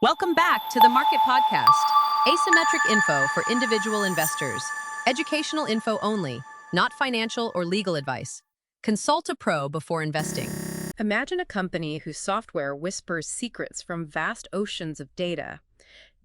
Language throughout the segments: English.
Welcome back to the Market Podcast. Asymmetric info for individual investors. Educational info only, not financial or legal advice. Consult a pro before investing. Imagine a company whose software whispers secrets from vast oceans of data,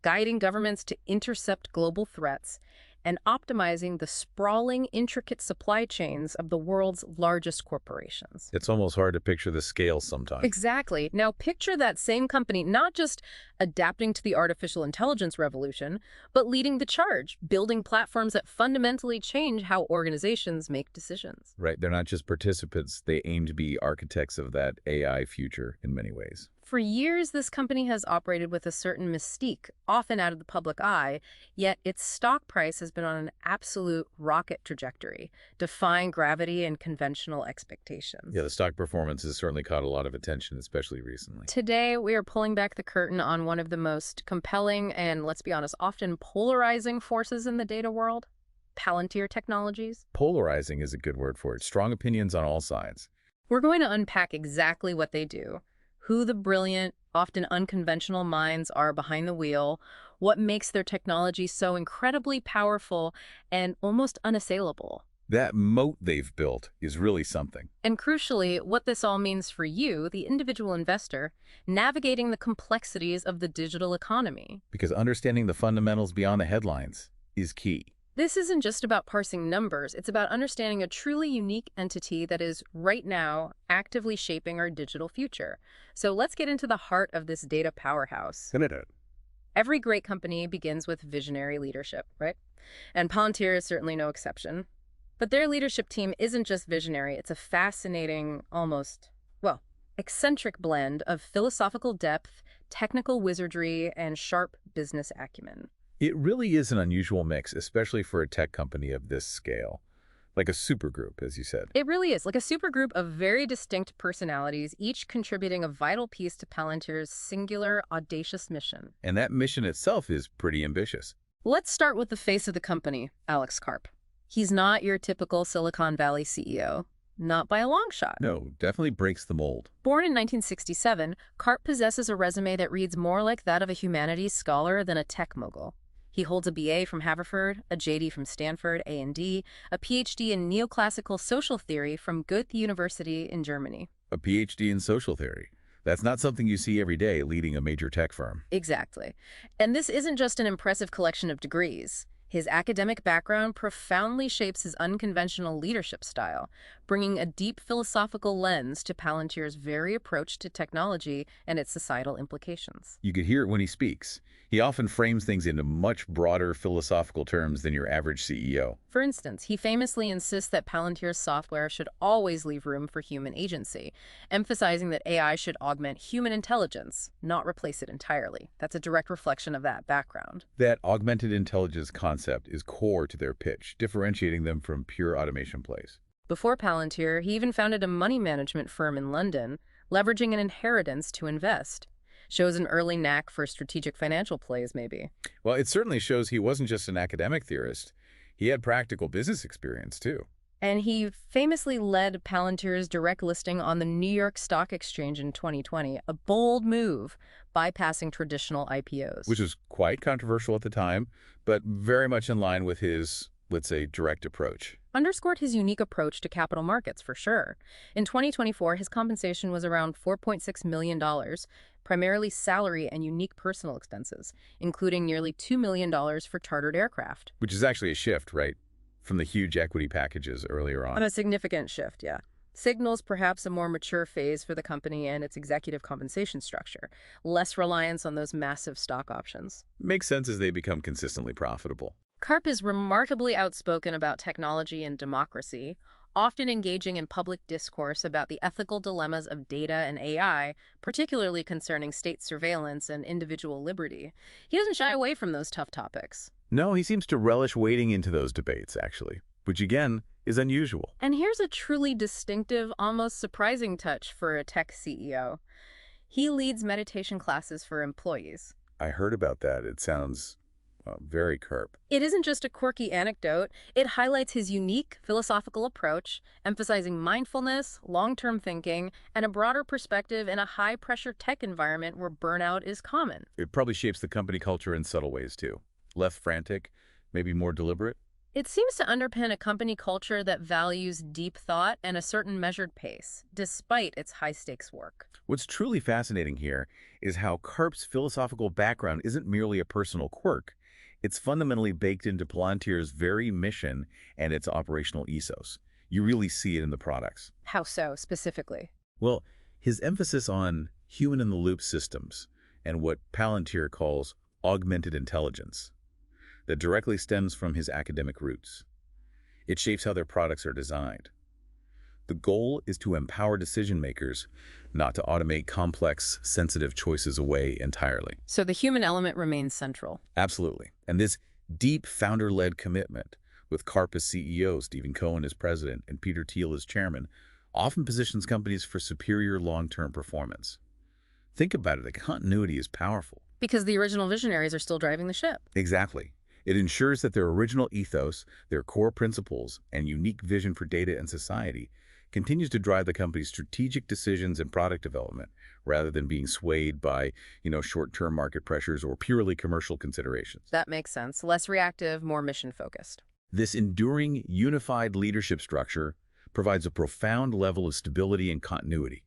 guiding governments to intercept global threats and optimizing the sprawling, intricate supply chains of the world's largest corporations. It's almost hard to picture the scale sometimes. Exactly. Now picture that same company not just adapting to the artificial intelligence revolution, but leading the charge, building platforms that fundamentally change how organizations make decisions. Right. They're not just participants. They aim to be architects of that AI future in many ways. For years, this company has operated with a certain mystique, often out of the public eye, yet its stock price has been on an absolute rocket trajectory, defying gravity and conventional expectations. Yeah, the stock performance has certainly caught a lot of attention, especially recently. Today, we are pulling back the curtain on one of the most compelling and, let's be honest, often polarizing forces in the data world, Palantir Technologies. Polarizing is a good word for it. Strong opinions on all sides. We're going to unpack exactly what they do, who the brilliant, often unconventional minds are behind the wheel, what makes their technology so incredibly powerful and almost unassailable. That moat they've built is really something. And crucially, what this all means for you, the individual investor, navigating the complexities of the digital economy. Because understanding the fundamentals beyond the headlines is key. This isn't just about parsing numbers, it's about understanding a truly unique entity that is, right now, actively shaping our digital future. So let's get into the heart of this data powerhouse. Every great company begins with visionary leadership, right? And Palantir is certainly no exception. But their leadership team isn't just visionary, it's a fascinating, almost, well, eccentric blend of philosophical depth, technical wizardry, and sharp business acumen. It really is an unusual mix, especially for a tech company of this scale. Like a supergroup, as you said. It really is, like a supergroup of very distinct personalities, each contributing a vital piece to Palantir's singular, audacious mission. And that mission itself is pretty ambitious. Let's start with the face of the company, Alex Karp. He's not your typical Silicon Valley CEO. Not by a long shot. No, definitely breaks the mold. Born in 1967, Karp possesses a resume that reads more like that of a humanities scholar than a tech mogul. He holds a BA from Haverford, a JD from Stanford, A&D, a PhD in neoclassical social theory from Goethe University in Germany. A PhD in social theory. That's not something you see every day leading a major tech firm. Exactly. And this isn't just an impressive collection of degrees. His academic background profoundly shapes his unconventional leadership style, bringing a deep philosophical lens to Palantir's very approach to technology and its societal implications. You could hear it when he speaks. He often frames things into much broader philosophical terms than your average CEO. For instance, he famously insists that Palantir's software should always leave room for human agency, emphasizing that AI should augment human intelligence, not replace it entirely. That's a direct reflection of that background. That augmented intelligence concept is core to their pitch, differentiating them from pure automation plays. Before Palantir, he even founded a money management firm in London, leveraging an inheritance to invest. Shows an early knack for strategic financial plays, maybe. Well, it certainly shows he wasn't just an academic theorist. He had practical business experience, too. And he famously led Palantir's direct listing on the New York Stock Exchange in 2020, a bold move, bypassing traditional IPOs. Which was quite controversial at the time, but very much in line with his, let's say, direct approach. Underscored his unique approach to capital markets, for sure. In 2024, his compensation was around $4.6 million, primarily salary and unique personal expenses, including nearly $2 million for chartered aircraft. Which is actually a shift, right, from the huge equity packages earlier on. A significant shift, yeah. Signals perhaps a more mature phase for the company and its executive compensation structure, less reliance on those massive stock options. Makes sense as they become consistently profitable. Karp is remarkably outspoken about technology and democracy, often engaging in public discourse about the ethical dilemmas of data and AI, particularly concerning state surveillance and individual liberty. He doesn't shy away from those tough topics. No, he seems to relish wading into those debates, actually, which again is unusual. And here's a truly distinctive, almost surprising touch for a tech CEO. He leads meditation classes for employees. I heard about that. It sounds Very Karp. It isn't just a quirky anecdote. It highlights his unique philosophical approach, emphasizing mindfulness, long-term thinking, and a broader perspective in a high-pressure tech environment where burnout is common. It probably shapes the company culture in subtle ways, too. Less frantic, maybe more deliberate. It seems to underpin a company culture that values deep thought and a certain measured pace, despite its high-stakes work. What's truly fascinating here is how Karp's philosophical background isn't merely a personal quirk. It's fundamentally baked into Palantir's very mission and its operational ethos. You really see it in the products. How so, specifically? Well, his emphasis on human-in-the-loop systems and what Palantir calls augmented intelligence that directly stems from his academic roots. It shapes how their products are designed. The goal is to empower decision-makers, not to automate complex, sensitive choices away entirely. So the human element remains central. Absolutely. And this deep founder-led commitment, with Karp as CEO, Stephen Cohen as president, and Peter Thiel as chairman, often positions companies for superior long-term performance. Think about it, the continuity is powerful. Because the original visionaries are still driving the ship. Exactly. It ensures that their original ethos, their core principles, and unique vision for data and society continues to drive the company's strategic decisions and product development, rather than being swayed by, short-term market pressures or purely commercial considerations. That makes sense. Less reactive, more mission-focused. This enduring, unified leadership structure provides a profound level of stability and continuity,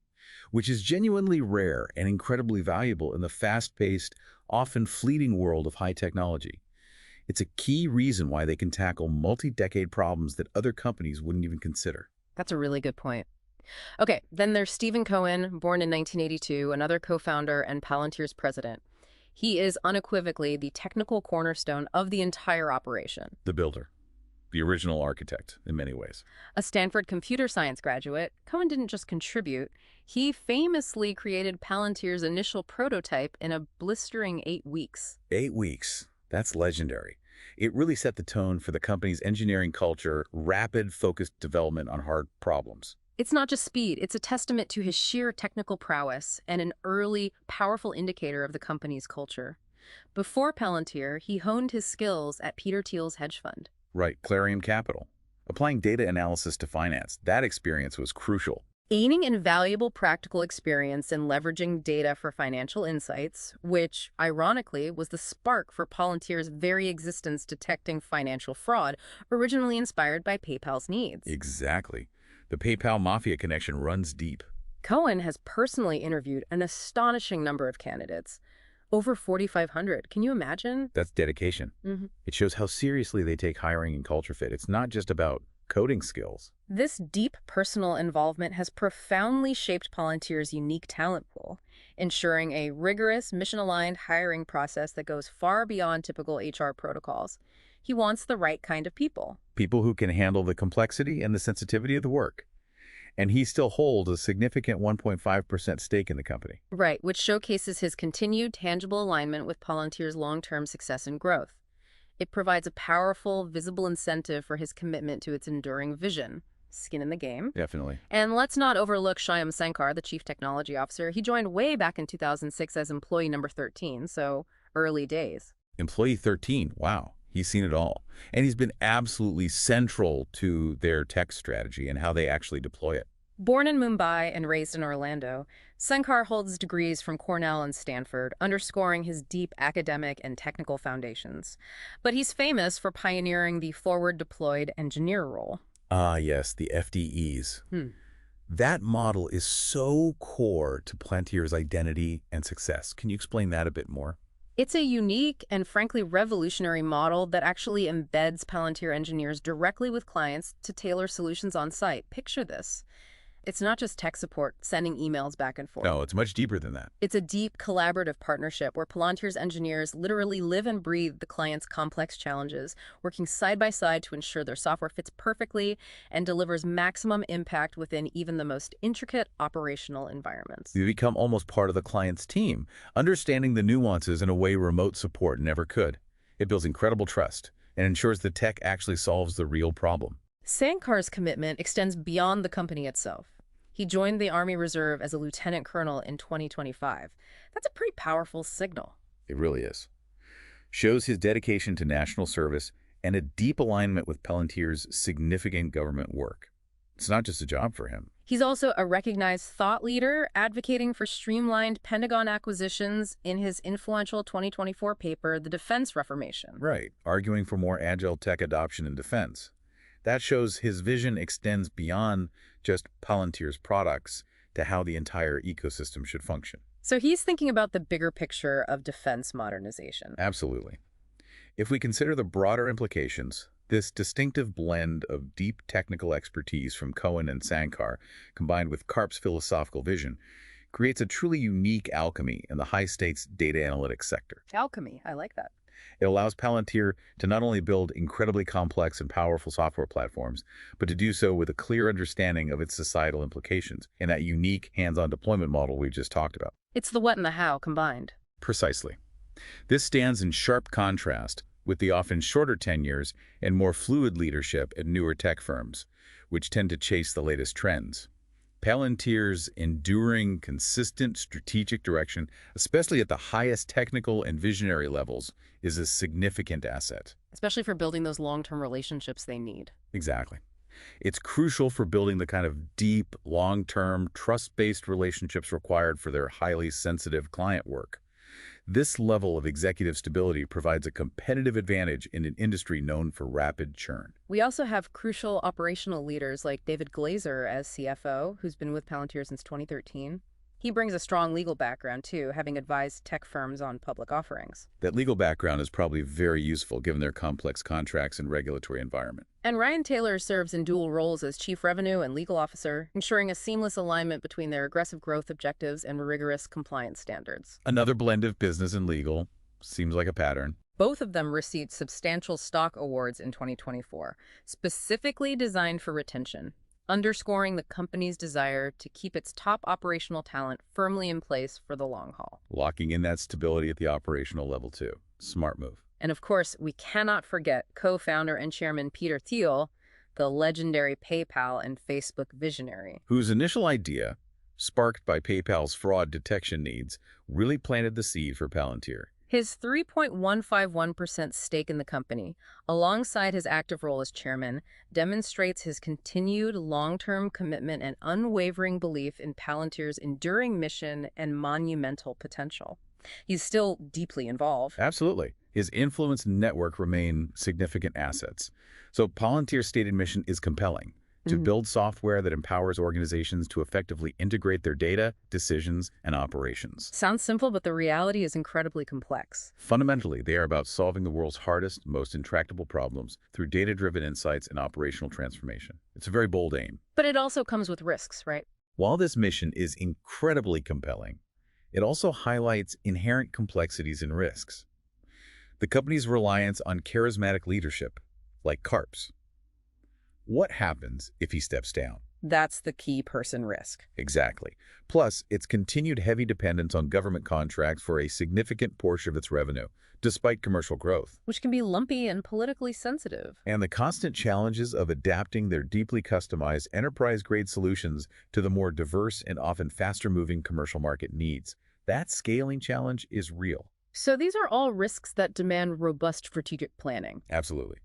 which is genuinely rare and incredibly valuable in the fast-paced, often fleeting world of high technology. It's a key reason why they can tackle multi-decade problems that other companies wouldn't even consider. That's a really good point. Okay, then there's Stephen Cohen, born in 1982, another co-founder and Palantir's president. He is unequivocally the technical cornerstone of the entire operation. The builder. The original architect, in many ways. A Stanford computer science graduate, Cohen didn't just contribute. He famously created Palantir's initial prototype in a blistering 8 weeks. 8 weeks. That's legendary. It really set the tone for the company's engineering culture, rapid, focused development on hard problems. It's not just speed, it's a testament to his sheer technical prowess and an early, powerful indicator of the company's culture. Before Palantir, he honed his skills at Peter Thiel's hedge fund. Right, Clarion Capital. Applying data analysis to finance, that experience was crucial. Gaining invaluable practical experience in leveraging data for financial insights, which, ironically, was the spark for Palantir's very existence detecting financial fraud, originally inspired by PayPal's needs. Exactly. The PayPal mafia connection runs deep. Cohen has personally interviewed an astonishing number of candidates. Over 4,500. Can you imagine? That's dedication. It shows how seriously they take hiring and culture fit. It's not just about coding skills. This deep personal involvement has profoundly shaped Palantir's unique talent pool, ensuring a rigorous, mission-aligned hiring process that goes far beyond typical HR protocols. He wants the right kind of people. People who can handle the complexity and the sensitivity of the work. And he still holds a significant 1.5% stake in the company. Right, which showcases his continued tangible alignment with Palantir's long-term success and growth. It provides a powerful, visible incentive for his commitment to its enduring vision. Skin in the game. Definitely. And let's not overlook Shyam Sankar, the chief technology officer. He joined way back in 2006 as employee number 13, so early days. Employee 13, wow. He's seen it all. And he's been absolutely central to their tech strategy and how they actually deploy it. Born in Mumbai and raised in Orlando, Sankar holds degrees from Cornell and Stanford, underscoring his deep academic and technical foundations. But he's famous for pioneering the forward-deployed engineer role. Ah, yes, the FDEs. That model is so core to Palantir's identity and success. Can you explain that a bit more? It's a unique and frankly revolutionary model that actually embeds Palantir engineers directly with clients to tailor solutions on site. Picture this. It's not just tech support, sending emails back and forth. No, it's much deeper than that. It's a deep collaborative partnership where Palantir's engineers literally live and breathe the client's complex challenges, working side by side to ensure their software fits perfectly and delivers maximum impact within even the most intricate operational environments. You become almost part of the client's team, understanding the nuances in a way remote support never could. It builds incredible trust and ensures the tech actually solves the real problem. Sankar's commitment extends beyond the company itself. He joined the Army Reserve as a lieutenant colonel in 2025. That's a pretty powerful signal. It really is. shows his dedication to national service and a deep alignment with Palantir's significant government work. It's not just a job for him. He's also a recognized thought leader, advocating for streamlined Pentagon acquisitions in his influential 2024 paper, The Defense Reformation. Right, arguing for more agile tech adoption in defense. That shows his vision extends beyond just Palantir's products to how the entire ecosystem should function. So he's thinking about the bigger picture of defense modernization. Absolutely. If we consider the broader implications, this distinctive blend of deep technical expertise from Cohen and Sankar, combined with Karp's philosophical vision, creates a truly unique alchemy in the high-stakes data analytics sector. Alchemy, I like that. It allows Palantir to not only build incredibly complex and powerful software platforms, but to do so with a clear understanding of its societal implications in that unique hands-on deployment model we just talked about. It's the what and the how combined. Precisely. This stands in sharp contrast with the often shorter tenures and more fluid leadership at newer tech firms, which tend to chase the latest trends. Palantir's enduring, consistent strategic direction, especially at the highest technical and visionary levels, is a significant asset. Especially for building those long-term relationships they need. Exactly. It's crucial for building the kind of deep, long-term, trust-based relationships required for their highly sensitive client work. This level of executive stability provides a competitive advantage in an industry known for rapid churn. We also have crucial operational leaders like David Glazer as CFO, who's been with Palantir since 2013. He brings a strong legal background, too, having advised tech firms on public offerings. That legal background is probably very useful given their complex contracts and regulatory environment. And Ryan Taylor serves in dual roles as Chief Revenue and Legal Officer, ensuring a seamless alignment between their aggressive growth objectives and rigorous compliance standards. Another blend of business and legal. Seems like a pattern. Both of them received substantial stock awards in 2024, specifically designed for retention, underscoring the company's desire to keep its top operational talent firmly in place for the long haul. Locking in that stability at the operational level, too. Smart move. And of course, we cannot forget co-founder and chairman Peter Thiel, the legendary PayPal and Facebook visionary, whose initial idea, sparked by PayPal's fraud detection needs, really planted the seed for Palantir. His 3.151% stake in the company, alongside his active role as chairman, demonstrates his continued long-term commitment and unwavering belief in Palantir's enduring mission and monumental potential. He's still deeply involved. Absolutely. His influence and network remain significant assets. So Palantir's stated mission is compelling: to build software that empowers organizations to effectively integrate their data, decisions, and operations. Sounds simple, but the reality is incredibly complex. Fundamentally, they are about solving the world's hardest, most intractable problems through data-driven insights and operational transformation. It's a very bold aim. But it also comes with risks, right? While this mission is incredibly compelling, it also highlights inherent complexities and risks. The company's reliance on charismatic leadership, like Karp's. What happens if he steps down? That's the key person risk. Exactly. Plus, its continued heavy dependence on government contracts for a significant portion of its revenue, despite commercial growth. Which can be lumpy and politically sensitive. And the constant challenges of adapting their deeply customized enterprise-grade solutions to the more diverse and often faster-moving commercial market needs. That scaling challenge is real. So these are all risks that demand robust strategic planning. Absolutely.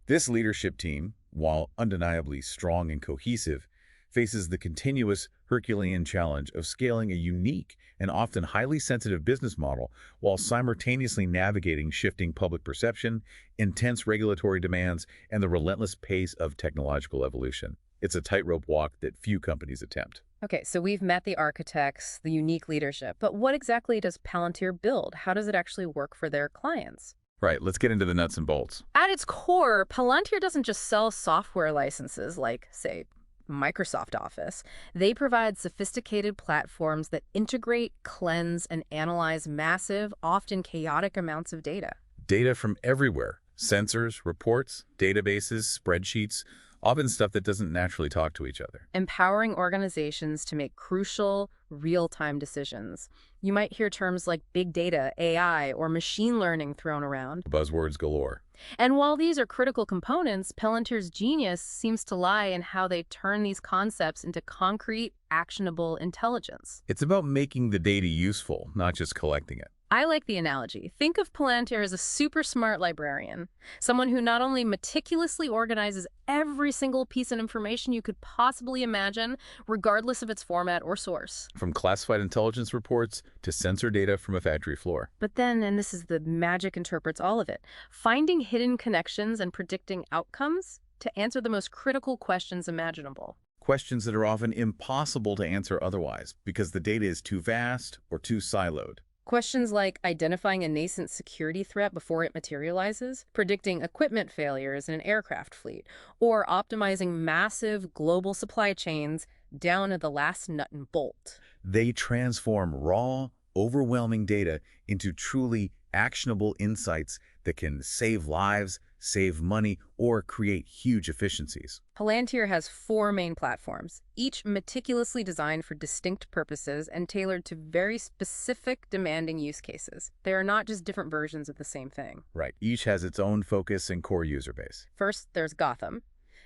This leadership team, while undeniably strong and cohesive, faces the continuous Herculean challenge of scaling a unique and often highly sensitive business model while simultaneously navigating shifting public perception, intense regulatory demands, and the relentless pace of technological evolution. It's a tightrope walk that few companies attempt. Okay, so we've met the architects, the unique leadership, but what exactly does Palantir build? How does it actually work for their clients? Right, let's get into the nuts and bolts. At its core, Palantir doesn't just sell software licenses like, say, Microsoft Office. They provide sophisticated platforms that integrate, cleanse, and analyze massive, often chaotic amounts of data. Data from everywhere. Sensors, reports, databases, spreadsheets, often stuff that doesn't naturally talk to each other. Empowering organizations to make crucial, real-time decisions. You might hear terms like big data, AI, or machine learning thrown around. Buzzwords galore. And while these are critical components, Palantir's genius seems to lie in how they turn these concepts into concrete, actionable intelligence. It's about making the data useful, not just collecting it. I like the analogy. Think of Palantir as a super smart librarian, someone who not only meticulously organizes every single piece of information you could possibly imagine, regardless of its format or source. From classified intelligence reports to sensor data from a factory floor. But then, and this is the magic interprets all of it, finding hidden connections and predicting outcomes to answer the most critical questions imaginable. Questions that are often impossible to answer otherwise because the data is too vast or too siloed. Questions like identifying a nascent security threat before it materializes, predicting equipment failures in an aircraft fleet, or optimizing massive global supply chains down to the last nut and bolt. They transform raw, overwhelming data into truly actionable insights that can save lives, save money, or create huge efficiencies. Palantir has 4 main platforms, each meticulously designed for distinct purposes and tailored to very specific, demanding use cases. They are not just different versions of the same thing. Right. Each has its own focus and core user base. First, there's Gotham.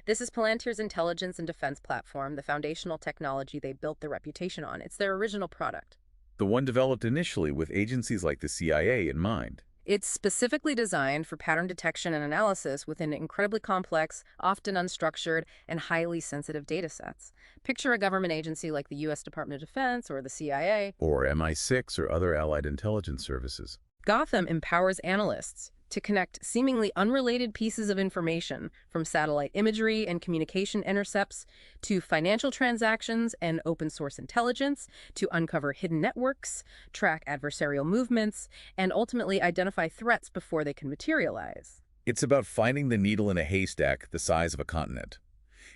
This is Palantir's intelligence and defense platform, the foundational technology they built their reputation on. It's their original product. The one developed initially with agencies like the CIA in mind. It's specifically designed for pattern detection and analysis within incredibly complex, often unstructured, and highly sensitive data sets. Picture a government agency like the U.S. Department of Defense or the CIA. Or MI6 or other allied intelligence services. Gotham empowers analysts to connect seemingly unrelated pieces of information from satellite imagery and communication intercepts to financial transactions and open source intelligence to uncover hidden networks, track adversarial movements, and ultimately identify threats before they can materialize. It's about finding the needle in a haystack the size of a continent.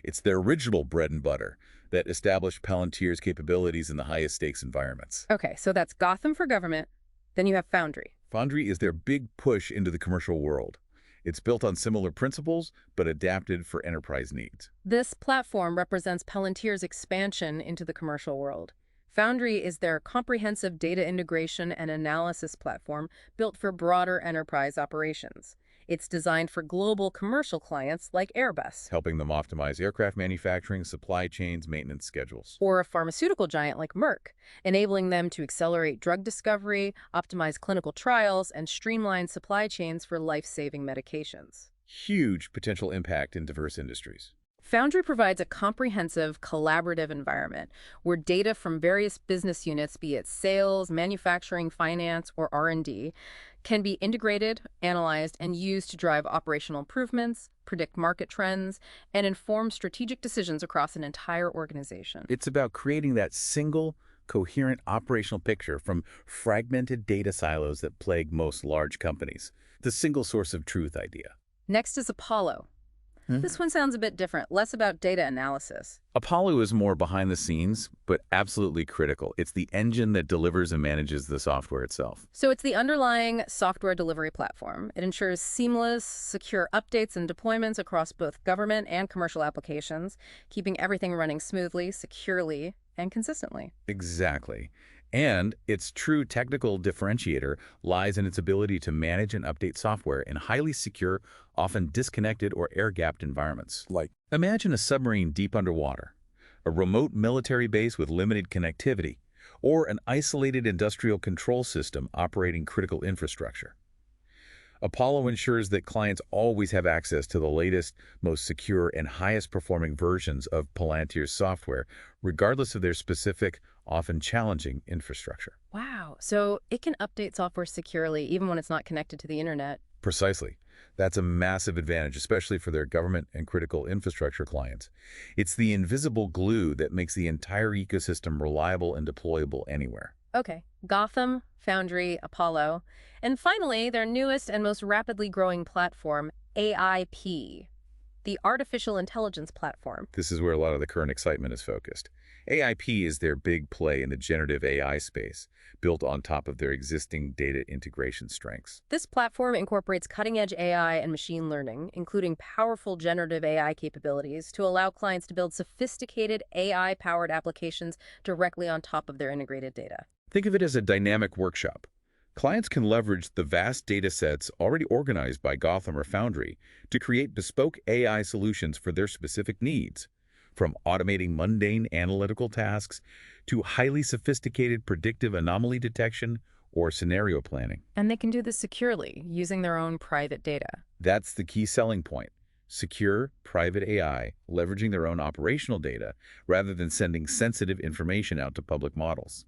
It's their original bread and butter that established Palantir's capabilities in the highest stakes environments. Okay, so that's Gotham for government. Then you have Foundry. Foundry is their big push into the commercial world. It's built on similar principles, but adapted for enterprise needs. This platform represents Palantir's expansion into the commercial world. Foundry is their comprehensive data integration and analysis platform built for broader enterprise operations. It's designed for global commercial clients like Airbus. Helping them optimize aircraft manufacturing, supply chains, maintenance schedules. Or a pharmaceutical giant like Merck, enabling them to accelerate drug discovery, optimize clinical trials, and streamline supply chains for life-saving medications. Huge potential impact in diverse industries. Foundry provides a comprehensive, collaborative environment where data from various business units, be it sales, manufacturing, finance, or R&D, can be integrated, analyzed, and used to drive operational improvements, predict market trends, and inform strategic decisions across an entire organization. It's about creating that single, coherent operational picture from fragmented data silos that plague most large companies. The single source of truth idea. Next is Apollo. This one sounds a bit different, less about data analysis. Apollo is more behind the scenes, but absolutely critical. It's the engine that delivers and manages the software itself. So it's the underlying software delivery platform. It ensures seamless, secure updates and deployments across both government and commercial applications, keeping everything running smoothly, securely, and consistently. Exactly. And its true technical differentiator lies in its ability to manage and update software in highly secure, often disconnected or air-gapped environments. Like, imagine a submarine deep underwater, a remote military base with limited connectivity, or an isolated industrial control system operating critical infrastructure. Apollo ensures that clients always have access to the latest, most secure, and highest-performing versions of Palantir's software, regardless of their specific, often challenging infrastructure. Wow. So it can update software securely even when it's not connected to the internet. Precisely. That's a massive advantage, especially for their government and critical infrastructure clients. It's the invisible glue that makes the entire ecosystem reliable and deployable anywhere. Okay. Gotham, Foundry, Apollo, and finally, their newest and most rapidly growing platform, AIP, the Artificial Intelligence Platform. This is where a lot of the current excitement is focused. AIP is their big play in the generative AI space, built on top of their existing data integration strengths. This platform incorporates cutting-edge AI and machine learning, including powerful generative AI capabilities to allow clients to build sophisticated AI-powered applications directly on top of their integrated data. Think of it as a dynamic workshop. Clients can leverage the vast data sets already organized by Gotham or Foundry to create bespoke AI solutions for their specific needs, from automating mundane analytical tasks to highly sophisticated predictive anomaly detection or scenario planning. And they can do this securely, using their own private data. That's the key selling point. Secure, private AI, leveraging their own operational data rather than sending sensitive information out to public models.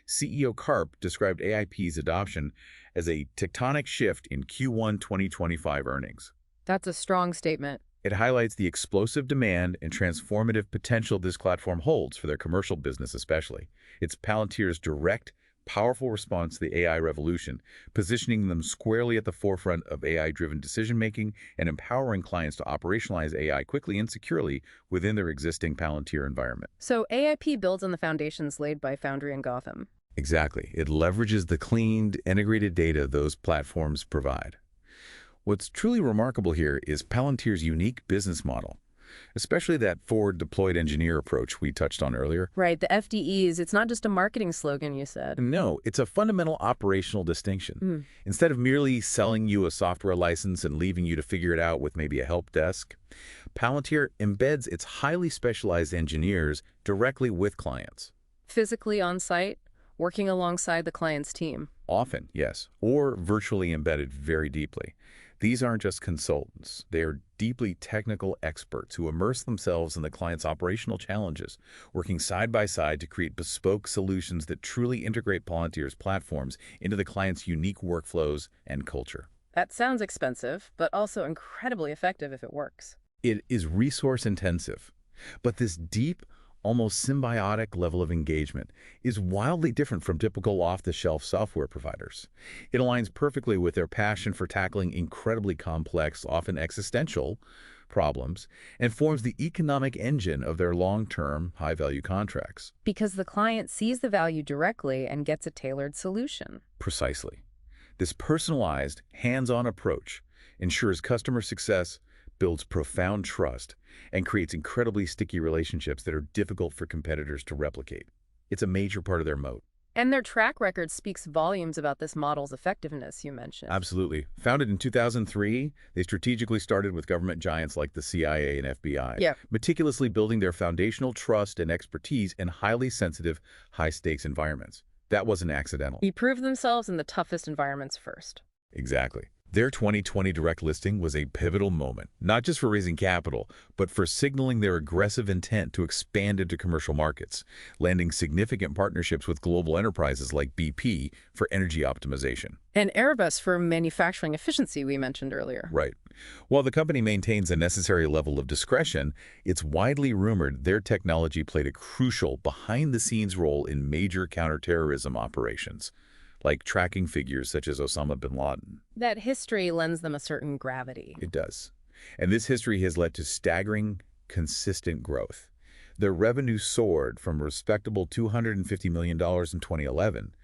CEO Karp described AIP's adoption as a tectonic shift in Q1 2025 earnings. That's a strong statement. It highlights the explosive demand and transformative potential this platform holds for their commercial business especially. It's Palantir's direct, powerful response to the AI revolution, positioning them squarely at the forefront of AI-driven decision-making and empowering clients to operationalize AI quickly and securely within their existing Palantir environment. So AIP builds on the foundations laid by Foundry and Gotham. Exactly. It leverages the cleaned, integrated data those platforms provide. What's truly remarkable here is Palantir's unique business model, especially that forward-deployed engineer approach we touched on earlier. Right, the FDEs, it's not just a marketing slogan, you said. No, it's a fundamental operational distinction. Instead of merely selling you a software license and leaving you to figure it out with maybe a help desk, Palantir embeds its highly specialized engineers directly with clients. Physically on site, working alongside the client's team. Often, yes, or virtually embedded very deeply. These aren't just consultants. They are deeply technical experts who immerse themselves in the client's operational challenges, working side by side to create bespoke solutions that truly integrate Palantir's platforms into the client's unique workflows and culture. That sounds expensive, but also incredibly effective if it works. It is resource-intensive, but this deep, almost symbiotic level of engagement is wildly different from typical off-the-shelf software providers. It aligns perfectly with their passion for tackling incredibly complex, often existential problems, and forms the economic engine of their long-term, high-value contracts. Because the client sees the value directly and gets a tailored solution. Precisely. This personalized, hands-on approach ensures customer success, builds profound trust, and creates incredibly sticky relationships that are difficult for competitors to replicate. It's a major part of their moat. And their track record speaks volumes about this model's effectiveness, you mentioned. Absolutely. Founded in 2003, they strategically started with government giants like the CIA and FBI, meticulously building their foundational trust and expertise in highly sensitive, high-stakes environments. That wasn't accidental. They proved themselves in the toughest environments first. Exactly. Their 2020 direct listing was a pivotal moment, not just for raising capital, but for signaling their aggressive intent to expand into commercial markets, landing significant partnerships with global enterprises like BP for energy optimization. And Airbus for manufacturing efficiency we mentioned earlier. Right. While the company maintains a necessary level of discretion, it's widely rumored their technology played a crucial behind-the-scenes role in major counterterrorism operations, like tracking figures such as Osama bin Laden. That history lends them a certain gravity. It does. And this history has led to staggering, consistent growth. Their revenue soared from a respectable $250 million in 2011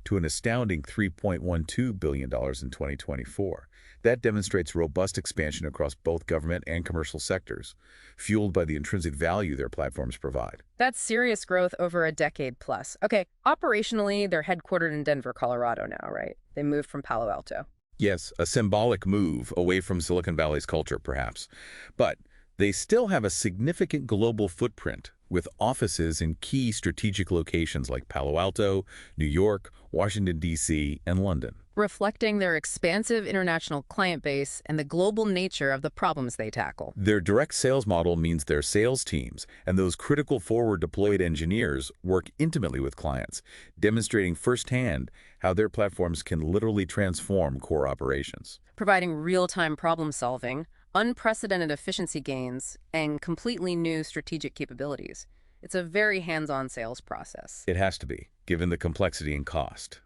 to an astounding $3.12 billion in 2024. That demonstrates robust expansion across both government and commercial sectors, fueled by the intrinsic value their platforms provide. That's serious growth over a decade plus. Okay, operationally, they're headquartered in Denver, Colorado now, right? They moved from Palo Alto. Yes, a symbolic move away from Silicon Valley's culture, perhaps. But they still have a significant global footprint, with offices in key strategic locations like Palo Alto, New York, Washington, D.C., and London. Reflecting their expansive international client base and the global nature of the problems they tackle. Their direct sales model means their sales teams and those critical forward-deployed engineers work intimately with clients, demonstrating firsthand how their platforms can literally transform core operations. Providing real-time problem-solving, unprecedented efficiency gains, and completely new strategic capabilities. It's a very hands-on sales process. It has to be, given the complexity and cost.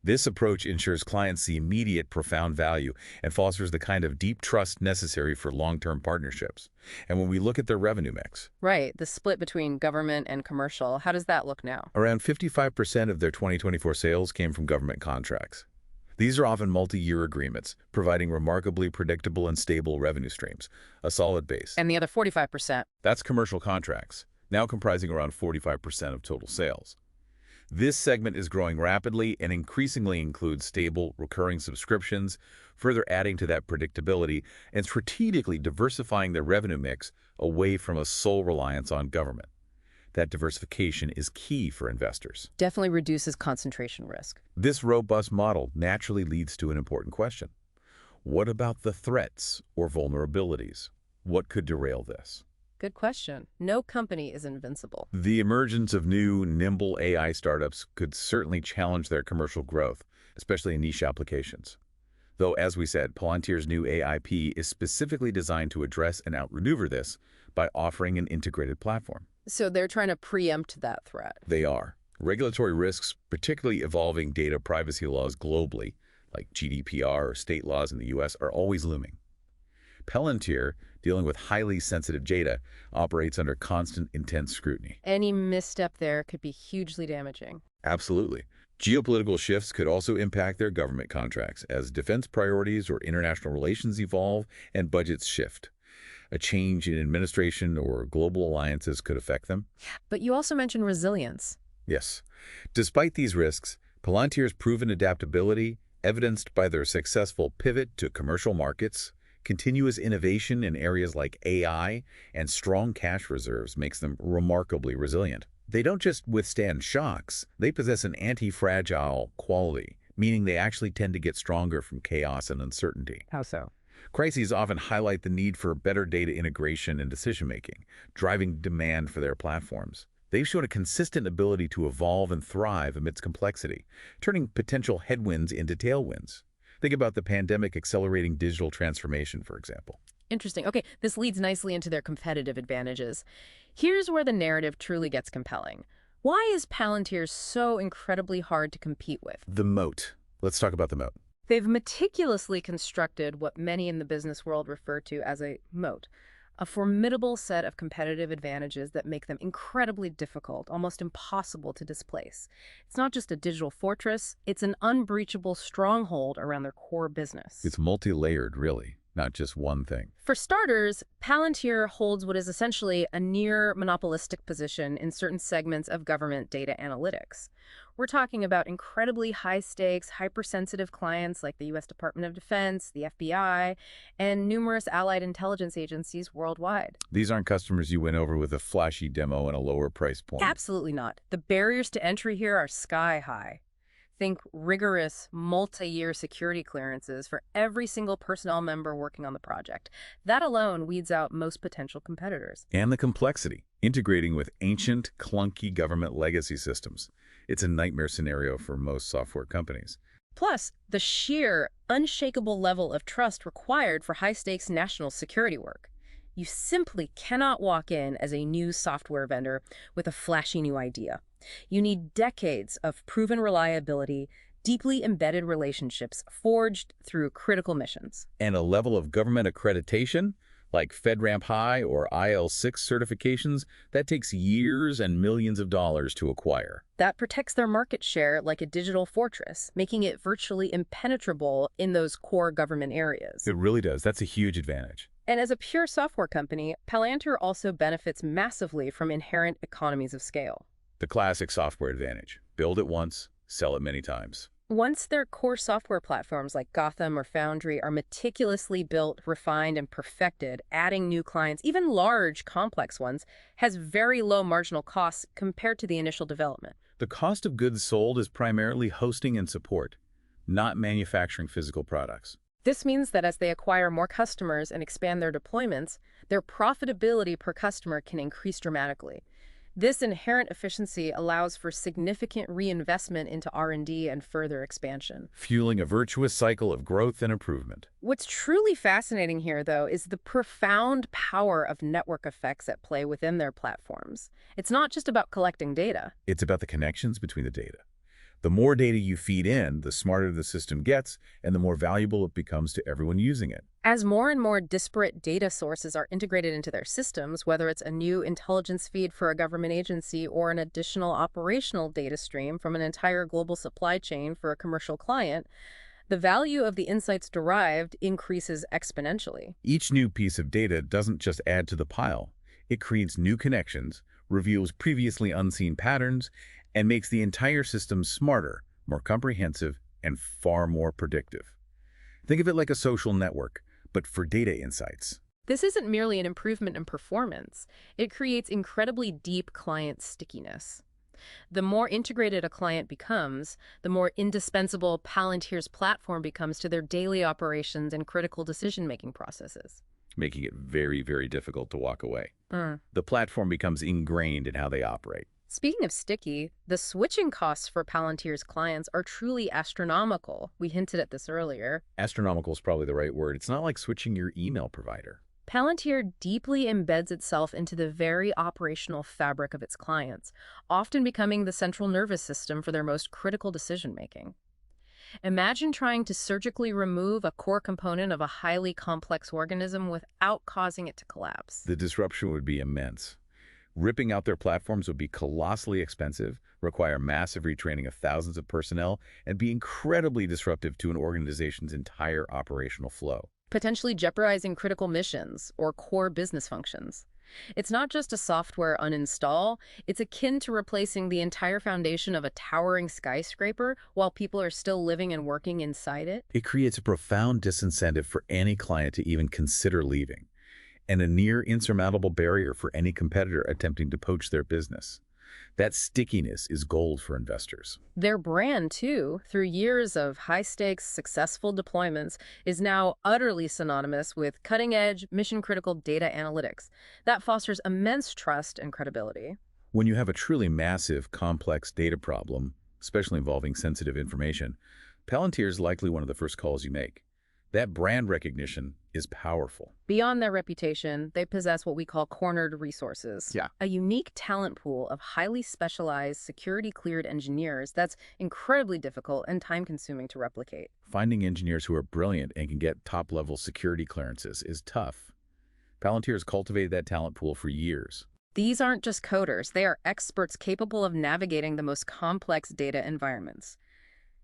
This approach ensures clients see immediate, profound value and fosters the kind of deep trust necessary for long-term partnerships. And when we look at their revenue mix, right, the split between government and commercial, how does that look now? Around 55% of their 2024 sales came from government contracts. These are often multi-year agreements, providing remarkably predictable and stable revenue streams, a solid base. And the other 45%? That's commercial contracts, now comprising around 45% of total sales. This segment is growing rapidly and increasingly includes stable, recurring subscriptions, further adding to that predictability and strategically diversifying their revenue mix away from a sole reliance on government. That diversification is key for investors. Definitely reduces concentration risk. This robust model naturally leads to an important question. What about the threats or vulnerabilities? What could derail this? Good question. No company is invincible. The emergence of new, nimble AI startups could certainly challenge their commercial growth, especially in niche applications. Though, as we said, Palantir's new AIP is specifically designed to address and outmaneuver this by offering an integrated platform. So they're trying to preempt that threat. They are. Regulatory risks, particularly evolving data privacy laws globally, like GDPR or state laws in the U.S., are always looming. Palantir, dealing with highly sensitive data, operates under constant, intense scrutiny. Any misstep there could be hugely damaging. Absolutely. Geopolitical shifts could also impact their government contracts as defense priorities or international relations evolve and budgets shift. A change in administration or global alliances could affect them. But you also mentioned resilience. Yes. Despite these risks, Palantir's proven adaptability, evidenced by their successful pivot to commercial markets, continuous innovation in areas like AI, and strong cash reserves makes them remarkably resilient. They don't just withstand shocks, they possess an anti-fragile quality, meaning they actually tend to get stronger from chaos and uncertainty. How so? Crises often highlight the need for better data integration and decision-making, driving demand for their platforms. They've shown a consistent ability to evolve and thrive amidst complexity, turning potential headwinds into tailwinds. Think about the pandemic accelerating digital transformation, for example. Interesting. Okay, this leads nicely into their competitive advantages. Here's where the narrative truly gets compelling. Why is Palantir so incredibly hard to compete with? The moat. Let's talk about the moat. They've meticulously constructed what many in the business world refer to as a moat, a formidable set of competitive advantages that make them incredibly difficult, almost impossible to displace. It's not just a digital fortress, it's an unbreachable stronghold around their core business. It's multi-layered, really, not just one thing. For starters, Palantir holds what is essentially a near monopolistic position in certain segments of government data analytics. We're talking about incredibly high-stakes, hypersensitive clients like the U.S. Department of Defense, the FBI, and numerous allied intelligence agencies worldwide. These aren't customers you win over with a flashy demo and a lower price point. Absolutely not. The barriers to entry here are sky high. Think rigorous, multi-year security clearances for every single personnel member working on the project. That alone weeds out most potential competitors. And the complexity, integrating with ancient, clunky government legacy systems. It's a nightmare scenario for most software companies. Plus, the sheer, unshakable level of trust required for high-stakes national security work. You simply cannot walk in as a new software vendor with a flashy new idea. You need decades of proven reliability, deeply embedded relationships forged through critical missions. And a level of government accreditation, like FedRAMP High or IL6 certifications, that takes years and millions of dollars to acquire. That protects their market share like a digital fortress, making it virtually impenetrable in those core government areas. It really does. That's a huge advantage. And as a pure software company, Palantir also benefits massively from inherent economies of scale. The classic software advantage. Build it once, sell it many times. Once their core software platforms like Gotham or Foundry are meticulously built, refined, and perfected, adding new clients, even large, complex ones, has very low marginal costs compared to the initial development. The cost of goods sold is primarily hosting and support, not manufacturing physical products. This means that as they acquire more customers and expand their deployments, their profitability per customer can increase dramatically. This inherent efficiency allows for significant reinvestment into R&D and further expansion, fueling a virtuous cycle of growth and improvement. What's truly fascinating here, though, is the profound power of network effects at play within their platforms. It's not just about collecting data. It's about the connections between the data. The more data you feed in, the smarter the system gets, and the more valuable it becomes to everyone using it. As more and more disparate data sources are integrated into their systems, whether it's a new intelligence feed for a government agency or an additional operational data stream from an entire global supply chain for a commercial client, the value of the insights derived increases exponentially. Each new piece of data doesn't just add to the pile. It creates new connections, reveals previously unseen patterns, and makes the entire system smarter, more comprehensive, and far more predictive. Think of it like a social network, but for data insights. This isn't merely an improvement in performance. It creates incredibly deep client stickiness. The more integrated a client becomes, the more indispensable Palantir's platform becomes to their daily operations and critical decision-making processes. Making it very, very difficult to walk away. Mm. The platform becomes ingrained in how they operate. Speaking of sticky, the switching costs for Palantir's clients are truly astronomical. We hinted at this earlier. Astronomical is probably the right word. It's not like switching your email provider. Palantir deeply embeds itself into the very operational fabric of its clients, often becoming the central nervous system for their most critical decision-making. Imagine trying to surgically remove a core component of a highly complex organism without causing it to collapse. The disruption would be immense. Ripping out their platforms would be colossally expensive, require massive retraining of thousands of personnel, and be incredibly disruptive to an organization's entire operational flow. Potentially jeopardizing critical missions or core business functions. It's not just a software uninstall, it's akin to replacing the entire foundation of a towering skyscraper while people are still living and working inside it. It creates a profound disincentive for any client to even consider leaving, and a near insurmountable barrier for any competitor attempting to poach their business. That stickiness is gold for investors. Their brand, too, through years of high-stakes, successful deployments, is now utterly synonymous with cutting-edge, mission-critical data analytics. That fosters immense trust and credibility. When you have a truly massive, complex data problem, especially involving sensitive information, Palantir is likely one of the first calls you make. That brand recognition is powerful. Beyond their reputation, they possess what we call cornered resources. Yeah. A unique talent pool of highly specialized, security-cleared engineers that's incredibly difficult and time-consuming to replicate. Finding engineers who are brilliant and can get top-level security clearances is tough. Palantir has cultivated that talent pool for years. These aren't just coders. They are experts capable of navigating the most complex data environments.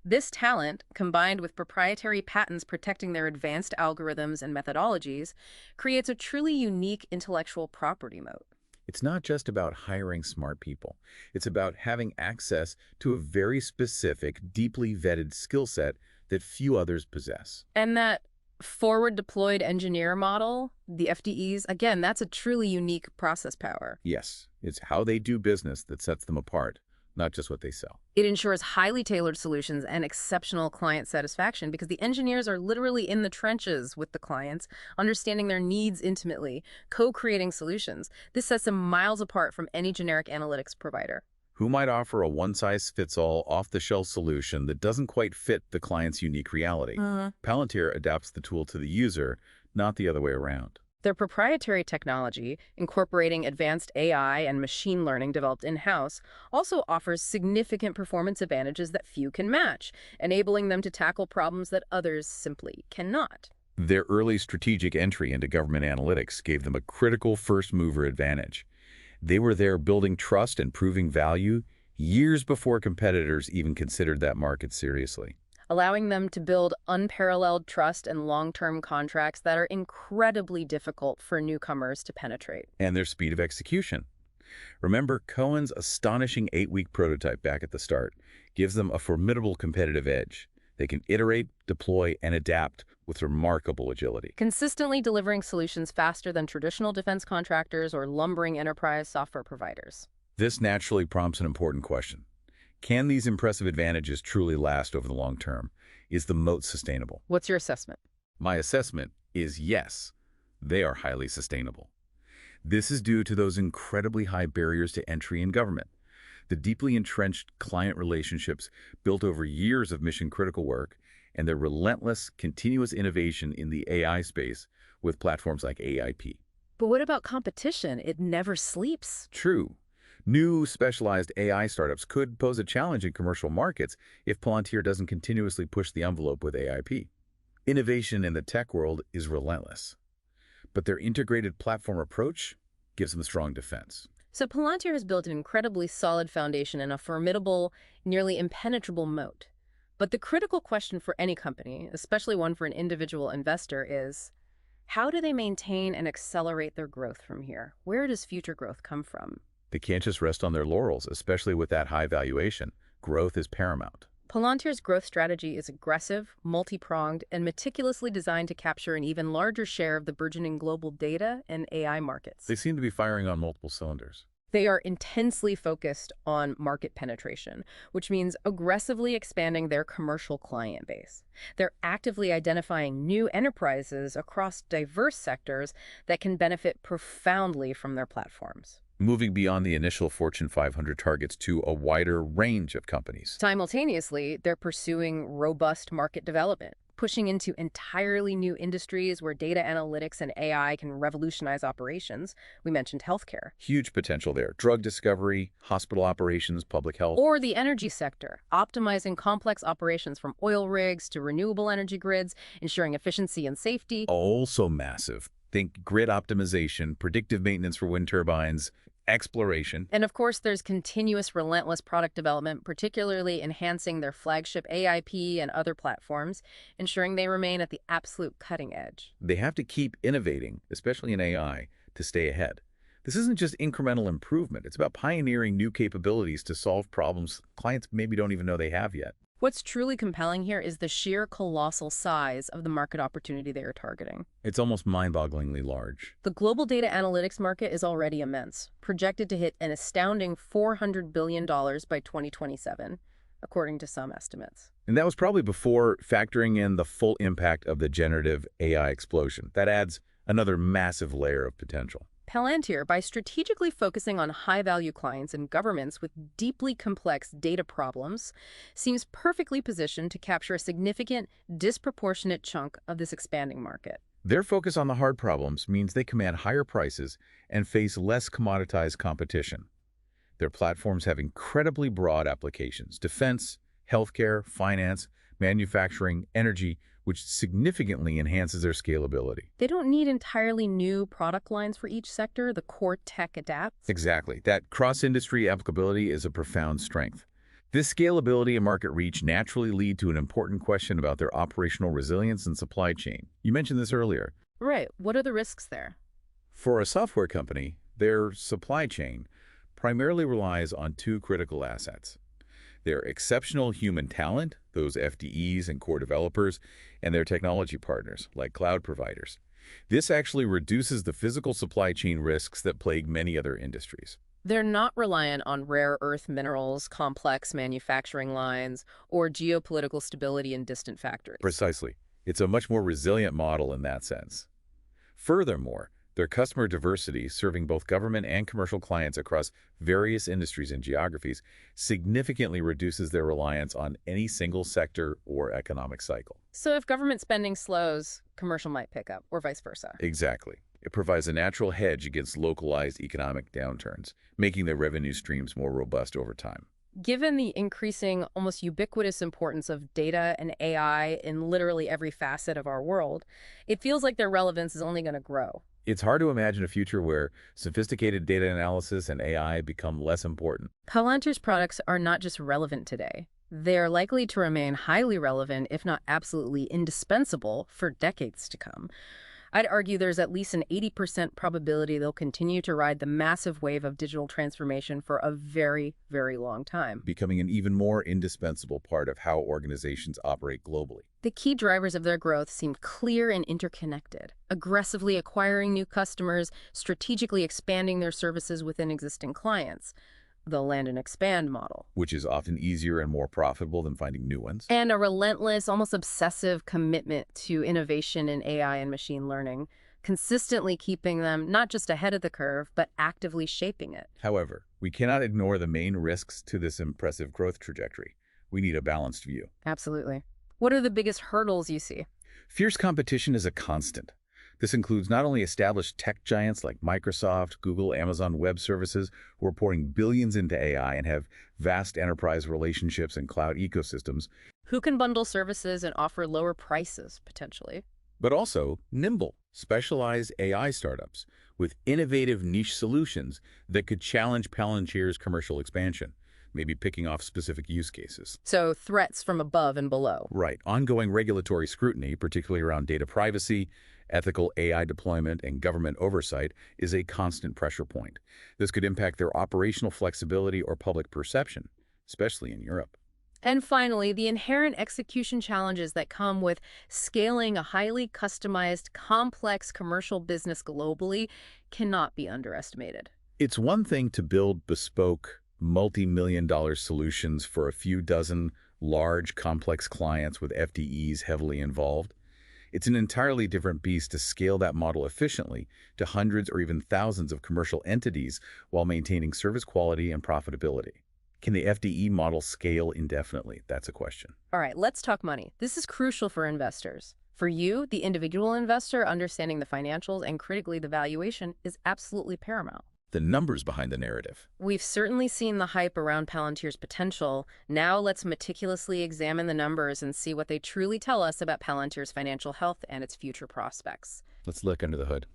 This talent, combined with proprietary patents protecting their advanced algorithms and methodologies, creates a truly unique intellectual property moat. It's not just about hiring smart people. It's about having access to a very specific, deeply vetted skill set that few others possess. And that forward-deployed engineer model, the FDEs, again, that's a truly unique process power. Yes, it's how they do business that sets them apart, not just what they sell. It ensures highly tailored solutions and exceptional client satisfaction because the engineers are literally in the trenches with the clients, understanding their needs intimately, co-creating solutions. This sets them miles apart from any generic analytics provider. Who might offer a one-size-fits-all, off-the-shelf solution that doesn't quite fit the client's unique reality? Palantir adapts the tool to the user, not the other way around. Their proprietary technology, incorporating advanced AI and machine learning developed in-house, also offers significant performance advantages that few can match, enabling them to tackle problems that others simply cannot. Their early strategic entry into government analytics gave them a critical first-mover advantage. They were there building trust and proving value years before competitors even considered that market seriously, allowing them to build unparalleled trust and long-term contracts that are incredibly difficult for newcomers to penetrate. And their speed of execution. Remember, Cohen's astonishing 8-week prototype back at the start gives them a formidable competitive edge. They can iterate, deploy, and adapt with remarkable agility, consistently delivering solutions faster than traditional defense contractors or lumbering enterprise software providers. This naturally prompts an important question. Can these impressive advantages truly last over the long term? Is the moat sustainable? What's your assessment? My assessment is yes, they are highly sustainable. This is due to those incredibly high barriers to entry in government, the deeply entrenched client relationships built over years of mission-critical work, and their relentless, continuous innovation in the AI space with platforms like AIP. But what about competition? It never sleeps. True. New specialized AI startups could pose a challenge in commercial markets if Palantir doesn't continuously push the envelope with AIP. Innovation in the tech world is relentless, but their integrated platform approach gives them strong defense. So Palantir has built an incredibly solid foundation and a formidable, nearly impenetrable moat. But the critical question for any company, especially one for an individual investor, is how do they maintain and accelerate their growth from here? Where does future growth come from? They can't just rest on their laurels, especially with that high valuation. Growth is paramount. Palantir's growth strategy is aggressive, multi-pronged, and meticulously designed to capture an even larger share of the burgeoning global data and AI markets. They seem to be firing on multiple cylinders. They are intensely focused on market penetration, which means aggressively expanding their commercial client base. They're actively identifying new enterprises across diverse sectors that can benefit profoundly from their platforms. Moving beyond the initial Fortune 500 targets to a wider range of companies. Simultaneously, they're pursuing robust market development, pushing into entirely new industries where data analytics and AI can revolutionize operations. We mentioned healthcare. Huge potential there. Drug discovery, hospital operations, public health. Or the energy sector, optimizing complex operations from oil rigs to renewable energy grids, ensuring efficiency and safety. Also massive. Think grid optimization, predictive maintenance for wind turbines, exploration. And of course, there's continuous, relentless product development, particularly enhancing their flagship AIP and other platforms, ensuring they remain at the absolute cutting edge. They have to keep innovating, especially in AI, to stay ahead. This isn't just incremental improvement. It's about pioneering new capabilities to solve problems clients maybe don't even know they have yet. What's truly compelling here is the sheer colossal size of the market opportunity they are targeting. It's almost mind-bogglingly large. The global data analytics market is already immense, projected to hit an astounding $400 billion by 2027, according to some estimates. And that was probably before factoring in the full impact of the generative AI explosion. That adds another massive layer of potential. Palantir, by strategically focusing on high-value clients and governments with deeply complex data problems, seems perfectly positioned to capture a significant, disproportionate chunk of this expanding market. Their focus on the hard problems means they command higher prices and face less commoditized competition. Their platforms have incredibly broad applications: defense, healthcare, finance, manufacturing, energy, which significantly enhances their scalability. They don't need entirely new product lines for each sector. The core tech adapts. Exactly. That cross-industry applicability is a profound strength. This scalability and market reach naturally lead to an important question about their operational resilience and supply chain. You mentioned this earlier. Right. What are the risks there? For a software company, their supply chain primarily relies on two critical assets: their exceptional human talent, those FDEs and core developers, and their technology partners, like cloud providers. This actually reduces the physical supply chain risks that plague many other industries. They're not reliant on rare earth minerals, complex manufacturing lines, or geopolitical stability in distant factories. Precisely. It's a much more resilient model in that sense. Furthermore, their customer diversity, serving both government and commercial clients across various industries and geographies, significantly reduces their reliance on any single sector or economic cycle. So if government spending slows, commercial might pick up, or vice versa. Exactly. It provides a natural hedge against localized economic downturns, making their revenue streams more robust over time. Given the increasing, almost ubiquitous importance of data and AI in literally every facet of our world, it feels like their relevance is only going to grow. It's hard to imagine a future where sophisticated data analysis and AI become less important. Palantir's products are not just relevant today. They are likely to remain highly relevant, if not absolutely indispensable, for decades to come. I'd argue there's at least an 80% probability they'll continue to ride the massive wave of digital transformation for a very, very long time, becoming an even more indispensable part of how organizations operate globally. The key drivers of their growth seem clear and interconnected: aggressively acquiring new customers, strategically expanding their services within existing clients, the land and expand model, which is often easier and more profitable than finding new ones, and a relentless, almost obsessive commitment to innovation in AI and machine learning, consistently keeping them not just ahead of the curve, but actively shaping it. However, we cannot ignore the main risks to this impressive growth trajectory. We need a balanced view. Absolutely. What are the biggest hurdles you see? Fierce competition is a constant. This includes not only established tech giants like Microsoft, Google, Amazon Web Services, who are pouring billions into AI and have vast enterprise relationships and cloud ecosystems, who can bundle services and offer lower prices, potentially, but also nimble, specialized AI startups with innovative niche solutions that could challenge Palantir's commercial expansion, maybe picking off specific use cases. So threats from above and below. Right. Ongoing regulatory scrutiny, particularly around data privacy, ethical AI deployment, and government oversight, is a constant pressure point. This could impact their operational flexibility or public perception, especially in Europe. And finally, the inherent execution challenges that come with scaling a highly customized, complex commercial business globally cannot be underestimated. It's one thing to build bespoke, multi-million-dollar solutions for a few dozen large, complex clients with FDEs heavily involved. It's an entirely different beast to scale that model efficiently to hundreds or even thousands of commercial entities while maintaining service quality and profitability. Can the FDE model scale indefinitely? That's a question. All right, let's talk money. This is crucial for investors. For you, the individual investor, understanding the financials and critically the valuation is absolutely paramount. The numbers behind the narrative. We've certainly seen the hype around Palantir's potential. Now let's meticulously examine the numbers and see what they truly tell us about Palantir's financial health and its future prospects. Let's look under the hood.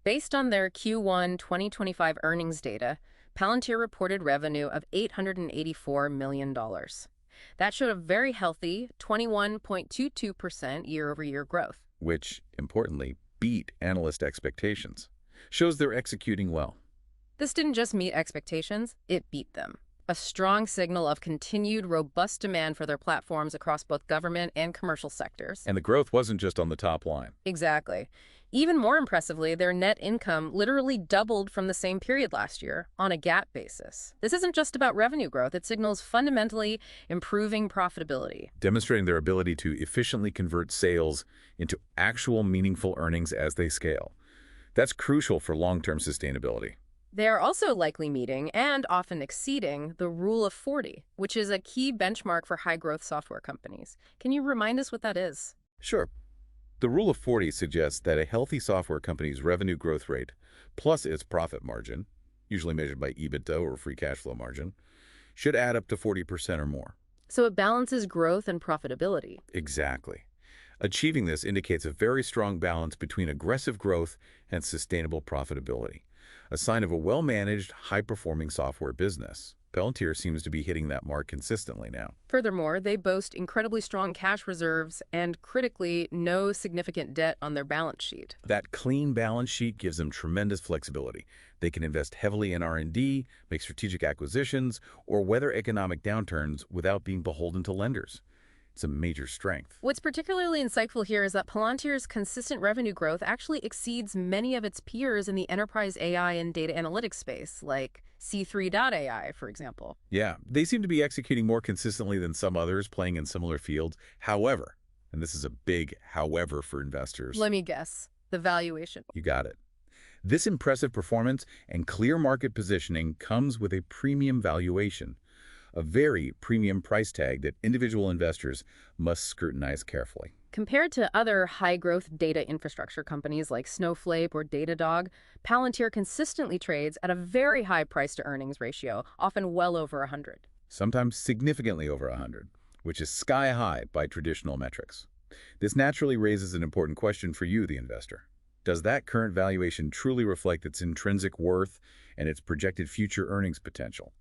Based on their Q1 2025 earnings data, Palantir reported revenue of $884 million. That showed a very healthy 21.22% year-over-year growth. Which, importantly, beat analyst expectations. Shows they're executing well. This didn't just meet expectations, it beat them. A strong signal of continued robust demand for their platforms across both government and commercial sectors. And the growth wasn't just on the top line. Exactly. Even more impressively, their net income literally doubled from the same period last year on a GAAP basis. This isn't just about revenue growth, it signals fundamentally improving profitability. Demonstrating their ability to efficiently convert sales into actual meaningful earnings as they scale. That's crucial for long-term sustainability. They are also likely meeting, and often exceeding, the Rule of 40, which is a key benchmark for high-growth software companies. Can you remind us what that is? Sure. The Rule of 40 suggests that a healthy software company's revenue growth rate, plus its profit margin, usually measured by EBITDA or free cash flow margin, should add up to 40% or more. So it balances growth and profitability. Exactly. Achieving this indicates a very strong balance between aggressive growth and sustainable profitability. A sign of a well-managed, high-performing software business. Palantir seems to be hitting that mark consistently now. Furthermore, they boast incredibly strong cash reserves and, critically, no significant debt on their balance sheet. That clean balance sheet gives them tremendous flexibility. They can invest heavily in R&D, make strategic acquisitions, or weather economic downturns without being beholden to lenders. It's a major strength. What's particularly insightful here is that Palantir's consistent revenue growth actually exceeds many of its peers in the enterprise AI and data analytics space, like C3.ai, for example. Yeah, they seem to be executing more consistently than some others playing in similar fields. However, and this is a big however for investors. Let me guess, the valuation. You got it. This impressive performance and clear market positioning comes with a premium valuation. A very premium price tag that individual investors must scrutinize carefully. Compared to other high-growth data infrastructure companies like Snowflake or Datadog, Palantir consistently trades at a very high price-to-earnings ratio, often well over 100. Sometimes significantly over 100, which is sky-high by traditional metrics. This naturally raises an important question for you, the investor. Does that current valuation truly reflect its intrinsic worth and its projected future earnings potential?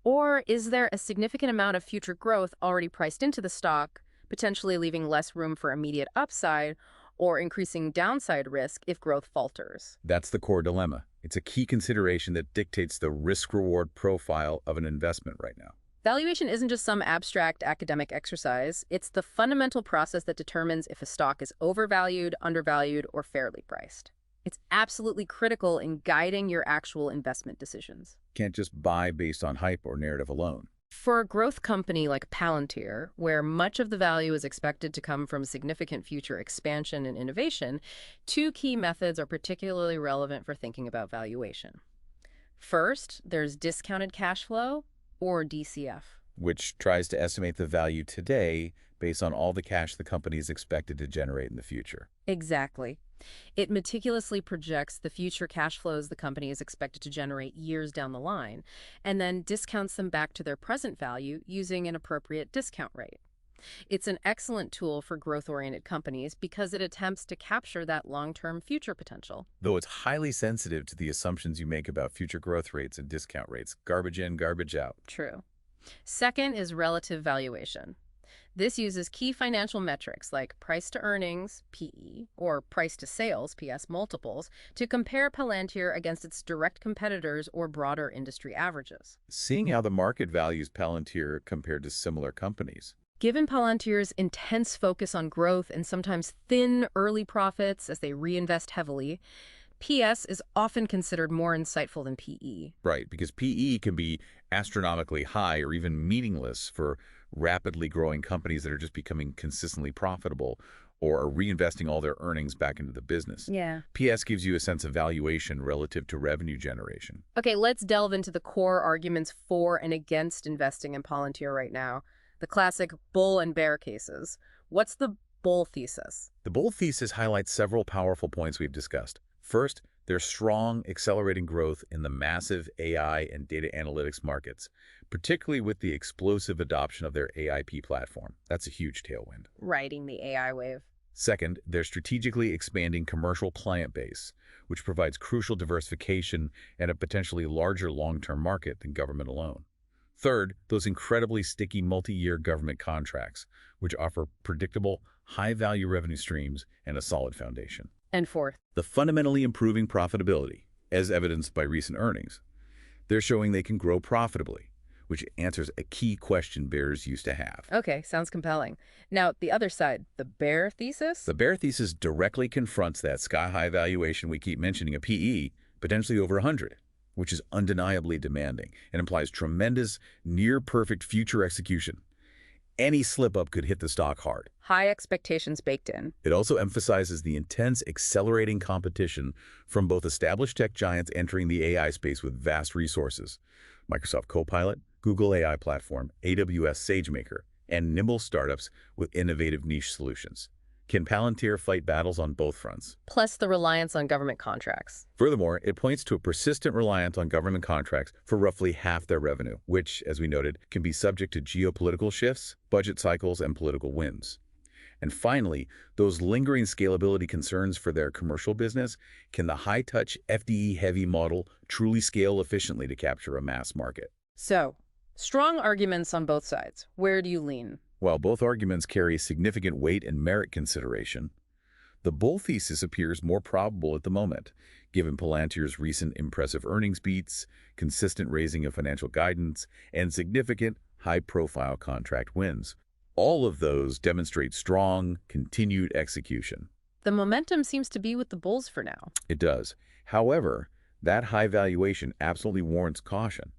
Or is there a significant amount of future growth already priced into the stock, potentially leaving less room for immediate upside or increasing downside risk if growth falters? That's the core dilemma. It's a key consideration that dictates the risk-reward profile of an investment right now. Valuation isn't just some abstract academic exercise. It's the fundamental process that determines if a stock is overvalued, undervalued, or fairly priced. It's absolutely critical in guiding your actual investment decisions. Can't just buy based on hype or narrative alone. For a growth company like Palantir, where much of the value is expected to come from significant future expansion and innovation, two key methods are particularly relevant for thinking about valuation. First, there's discounted cash flow, or DCF, which tries to estimate the value today based on all the cash the company is expected to generate in the future. Exactly. It meticulously projects the future cash flows the company is expected to generate years down the line, and then discounts them back to their present value using an appropriate discount rate. It's an excellent tool for growth-oriented companies because it attempts to capture that long-term future potential. Though it's highly sensitive to the assumptions you make about future growth rates and discount rates. Garbage in, garbage out. True. Second is relative valuation. This uses key financial metrics like price to earnings, PE, or price to sales, PS multiples, to compare Palantir against its direct competitors or broader industry averages. Seeing how the market values Palantir compared to similar companies. Given Palantir's intense focus on growth and sometimes thin early profits as they reinvest heavily, PS is often considered more insightful than PE. Right, because PE can be astronomically high or even meaningless for rapidly growing companies that are just becoming consistently profitable or are reinvesting all their earnings back into the business. Yeah. PS gives you a sense of valuation relative to revenue generation. Okay, let's delve into the core arguments for and against investing in Palantir right now. The classic bull and bear cases. What's the bull thesis? The bull thesis highlights several powerful points we've discussed. First, there's strong, accelerating growth in the massive AI and data analytics markets, particularly with the explosive adoption of their AIP platform. That's a huge tailwind. Riding the AI wave. Second, their strategically expanding commercial client base, which provides crucial diversification and a potentially larger long-term market than government alone. Third, those incredibly sticky multi-year government contracts, which offer predictable, high-value revenue streams and a solid foundation. And fourth, The fundamentally improving profitability, as evidenced by recent earnings. They're showing they can grow profitably, which answers a key question bears used to have. okay, sounds compelling. Now, the other side, the bear thesis? The bear thesis directly confronts that sky-high valuation we keep mentioning, a PE, potentially over 100, which is undeniably demanding and implies tremendous, near-perfect future execution. Any slip-up could hit the stock hard. High expectations baked in. It also emphasizes the intense, accelerating competition from both established tech giants entering the AI space with vast resources, Microsoft Copilot, Google AI Platform, AWS SageMaker, and nimble startups with innovative niche solutions. Can Palantir fight battles on both fronts? Plus the reliance on government contracts. Furthermore, it points to a persistent reliance on government contracts for roughly half their revenue, which, as we noted, can be subject to geopolitical shifts, budget cycles, and political winds. And finally, those lingering scalability concerns for their commercial business. Can the high-touch, FDE-heavy model truly scale efficiently to capture a mass market? So, strong arguments on both sides. Where do you lean? While both arguments carry significant weight and merit consideration, the bull thesis appears more probable at the moment, given Palantir's recent impressive earnings beats, consistent raising of financial guidance, and significant high-profile contract wins. All of those demonstrate strong, continued execution. The momentum seems to be with the bulls for now. It does. However, that high valuation absolutely warrants caution.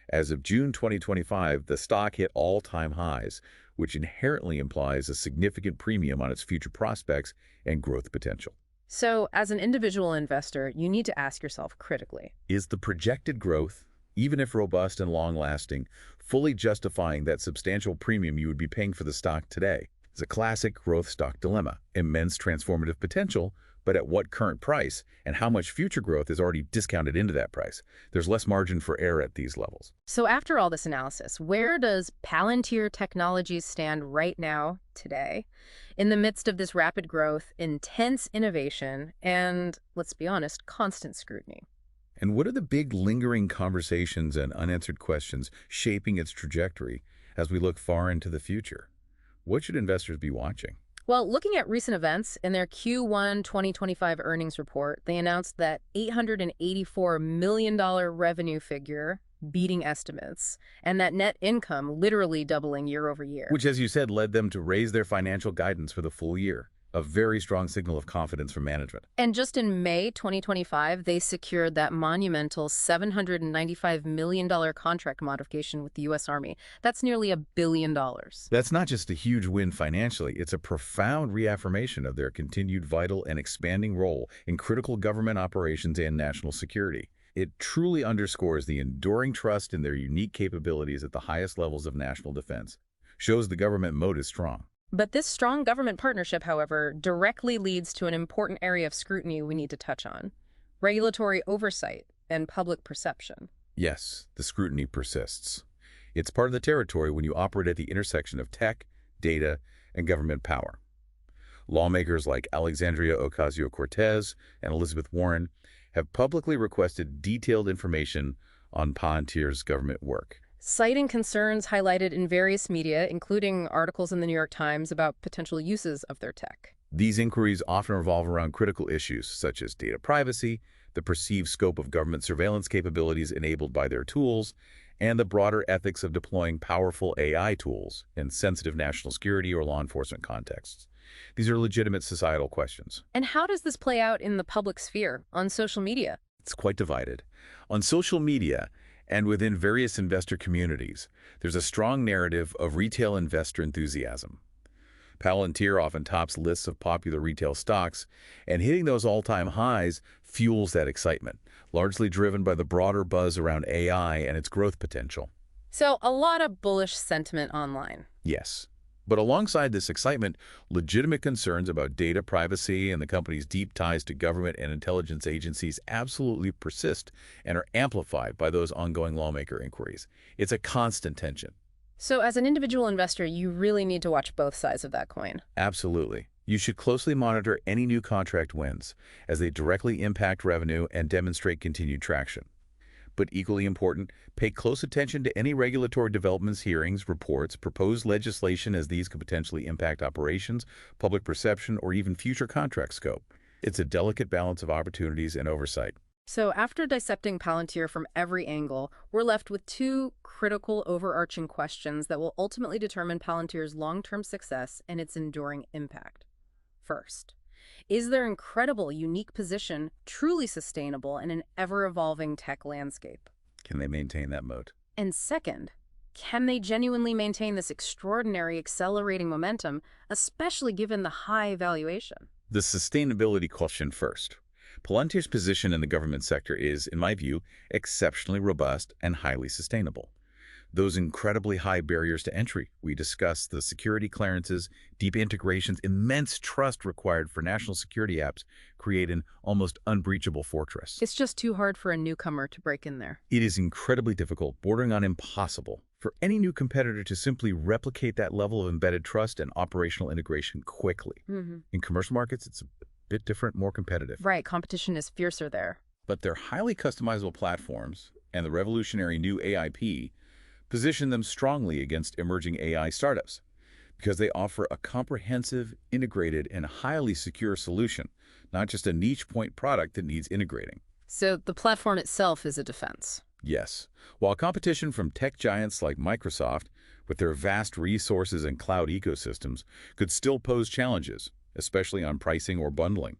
As of June 2025, the stock hit all-time highs, which inherently implies a significant premium on its future prospects and growth potential. So, as an individual investor, you need to ask yourself critically. Is the projected growth, even if robust and long-lasting, fully justifying that substantial premium you would be paying for the stock today? It's a classic growth stock dilemma. Immense transformative potential, but at what current price, and how much future growth is already discounted into that price? There's less margin for error at these levels. So after all this analysis, where does Palantir Technologies stand right now, today, in the midst of this rapid growth, intense innovation, and, let's be honest, constant scrutiny? And what are the big lingering conversations and unanswered questions shaping its trajectory as we look far into the future? What should investors be watching? Well, looking at recent events, in their Q1 2025 earnings report, they announced that $884 million revenue figure beating estimates, and that net income literally doubling year over year. Which, as you said, led them to raise their financial guidance for the full year. A very strong signal of confidence from management. And just in May 2025, they secured that monumental $795 million contract modification with the U.S. Army. That's nearly $1 billion. That's not just a huge win financially, it's a profound reaffirmation of their continued vital and expanding role in critical government operations and national security. It truly underscores the enduring trust in their unique capabilities at the highest levels of national defense. Shows the government moat is strong. But this strong government partnership, however, directly leads to an important area of scrutiny we need to touch on: regulatory oversight and public perception. Yes, the scrutiny persists. It's part of the territory when you operate at the intersection of tech, data, and government power. Lawmakers like Alexandria Ocasio-Cortez and Elizabeth Warren have publicly requested detailed information on Palantir's government work. citing concerns highlighted in various media, including articles in the New York Times about potential uses of their tech. These inquiries often revolve around critical issues such as data privacy, the perceived scope of government surveillance capabilities enabled by their tools, and the broader ethics of deploying powerful AI tools in sensitive national security or law enforcement contexts. These are legitimate societal questions. And how does this play out in the public sphere, on social media? It's quite divided. On social media and within various investor communities, there's a strong narrative of retail investor enthusiasm. Palantir often tops lists of popular retail stocks, and hitting those all-time highs fuels that excitement, largely driven by the broader buzz around AI and its growth potential. So a lot of bullish sentiment online. Yes. But alongside this excitement, legitimate concerns about data privacy and the company's deep ties to government and intelligence agencies absolutely persist and are amplified by those ongoing lawmaker inquiries. It's a constant tension. So as an individual investor, you really need to watch both sides of that coin. Absolutely. You should closely monitor any new contract wins, as they directly impact revenue and demonstrate continued traction. But equally important, pay close attention to any regulatory developments, hearings, reports, proposed legislation, as these could potentially impact operations, public perception, or even future contract scope. It's a delicate balance of opportunities and oversight. So after dissecting Palantir from every angle, we're left with two critical overarching questions that will ultimately determine Palantir's long-term success and its enduring impact. First, is their incredible, unique position truly sustainable in an ever-evolving tech landscape? Can they maintain that moat? And second, can they genuinely maintain this extraordinary, accelerating momentum, especially given the high valuation? The sustainability question first. Palantir's position in the government sector is, in my view, exceptionally robust and highly sustainable. Those incredibly high barriers to entry we discussed, the security clearances, deep integrations, immense trust required for national security apps, create an almost unbreachable fortress. It's just too hard for a newcomer to break in there. It is incredibly difficult, bordering on impossible, for any new competitor to simply replicate that level of embedded trust and operational integration quickly. In commercial markets, it's a bit different, more competitive. Right, competition is fiercer there. But their highly customizable platforms and the revolutionary new AIP position them strongly against emerging AI startups because they offer a comprehensive, integrated, and highly secure solution, not just a niche point product that needs integrating. So the platform itself is a defense. Yes. While competition from tech giants like Microsoft, with their vast resources and cloud ecosystems, could still pose challenges, especially on pricing or bundling,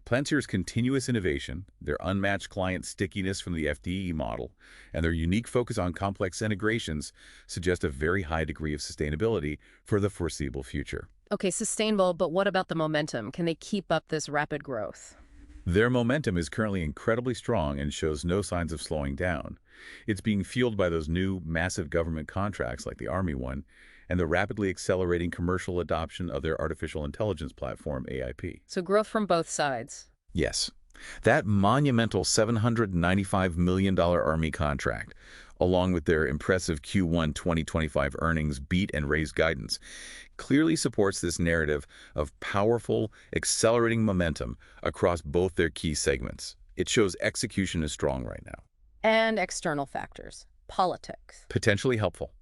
Palantir's continuous innovation, their unmatched client stickiness from the FDE model, and their unique focus on complex integrations suggest a very high degree of sustainability for the foreseeable future. Okay, sustainable, but what about the momentum? Can they keep up this rapid growth? Their momentum is currently incredibly strong and shows no signs of slowing down. It's being fueled by those new, massive government contracts like the Army one, and the rapidly accelerating commercial adoption of their artificial intelligence platform, AIP. So growth from both sides. Yes. That monumental $795 million Army contract, along with their impressive Q1 2025 earnings beat and raised guidance, clearly supports this narrative of powerful, accelerating momentum across both their key segments. It shows execution is strong right now. And external factors. Politics. Potentially helpful.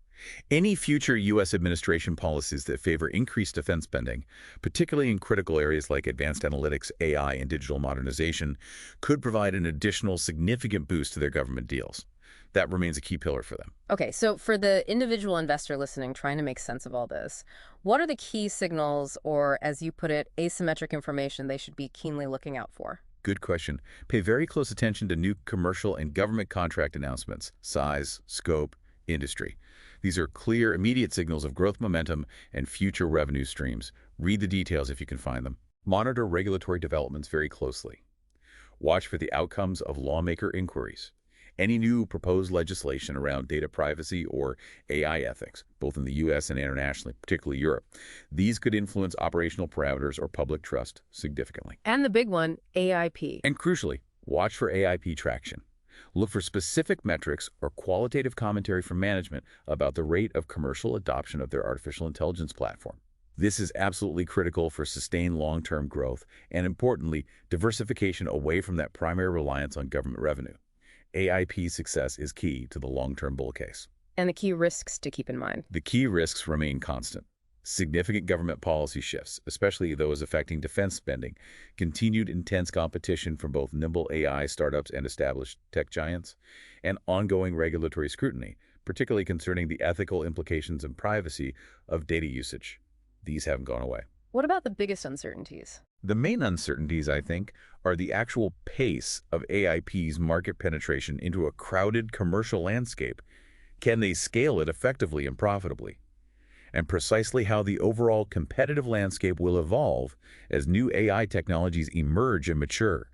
Any future U.S. administration policies that favor increased defense spending, particularly in critical areas like advanced analytics, AI, and digital modernization, could provide an additional significant boost to their government deals. That remains a key pillar for them. Okay, so for the individual investor listening, trying to make sense of all this, what are the key signals or, as you put it, asymmetric information they should be keenly looking out for? Good question. Pay very close attention to new commercial and government contract announcements, size, scope, industry. These are clear, immediate signals of growth momentum and future revenue streams. Read the details if you can find them. Monitor regulatory developments very closely. Watch for the outcomes of lawmaker inquiries. Any new proposed legislation around data privacy or AI ethics, both in the U.S. and internationally, particularly Europe. These could influence operational parameters or public trust significantly. And the big one, AIP. And crucially, watch for AIP traction. Look for specific metrics or qualitative commentary from management about the rate of commercial adoption of their artificial intelligence platform. This is absolutely critical for sustained long-term growth and, importantly, diversification away from that primary reliance on government revenue. AIP success is key to the long-term bull case. And the key risks to keep in mind. The key risks remain constant. Significant government policy shifts, especially those affecting defense spending, continued intense competition from both nimble AI startups and established tech giants, and ongoing regulatory scrutiny, particularly concerning the ethical implications and privacy of data usage. These haven't gone away. What about the biggest uncertainties? The main uncertainties, I think, are the actual pace of AIP's market penetration into a crowded commercial landscape. Can they scale it effectively and profitably? And precisely how the overall competitive landscape will evolve as new AI technologies emerge and mature.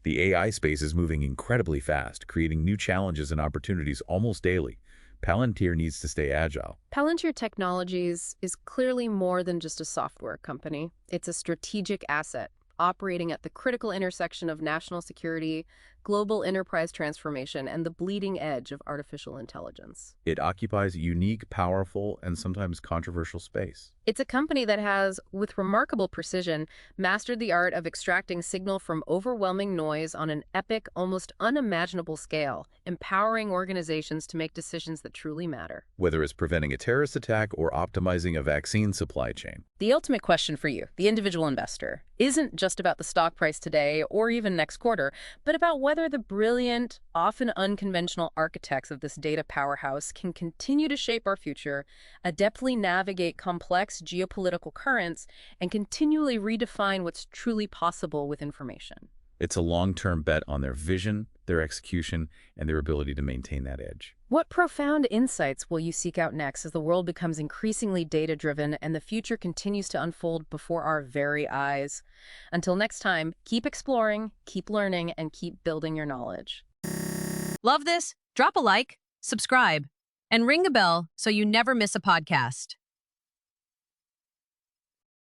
The AI space is moving incredibly fast, creating new challenges and opportunities almost daily. Palantir needs to stay agile. Palantir Technologies is clearly more than just a software company. It's a strategic asset, operating at the critical intersection of national security, global enterprise transformation, and the bleeding edge of artificial intelligence. It occupies a unique, powerful, and sometimes controversial space. It's a company that has, with remarkable precision, mastered the art of extracting signal from overwhelming noise on an epic, almost unimaginable scale, empowering organizations to make decisions that truly matter. Whether it's preventing a terrorist attack or optimizing a vaccine supply chain. The ultimate question for you, the individual investor, isn't just about the stock price today or even next quarter, but about whether the brilliant, often unconventional architects of this data powerhouse can continue to shape our future, adeptly navigate complex geopolitical currents, and continually redefine what's truly possible with information. It's a long-term bet on their vision, their execution, and their ability to maintain that edge. What profound insights will you seek out next as the world becomes increasingly data-driven and the future continues to unfold before our very eyes? Until next time, keep exploring, keep learning, and keep building your knowledge. Love this? Drop a like, subscribe, and ring the bell so you never miss a podcast.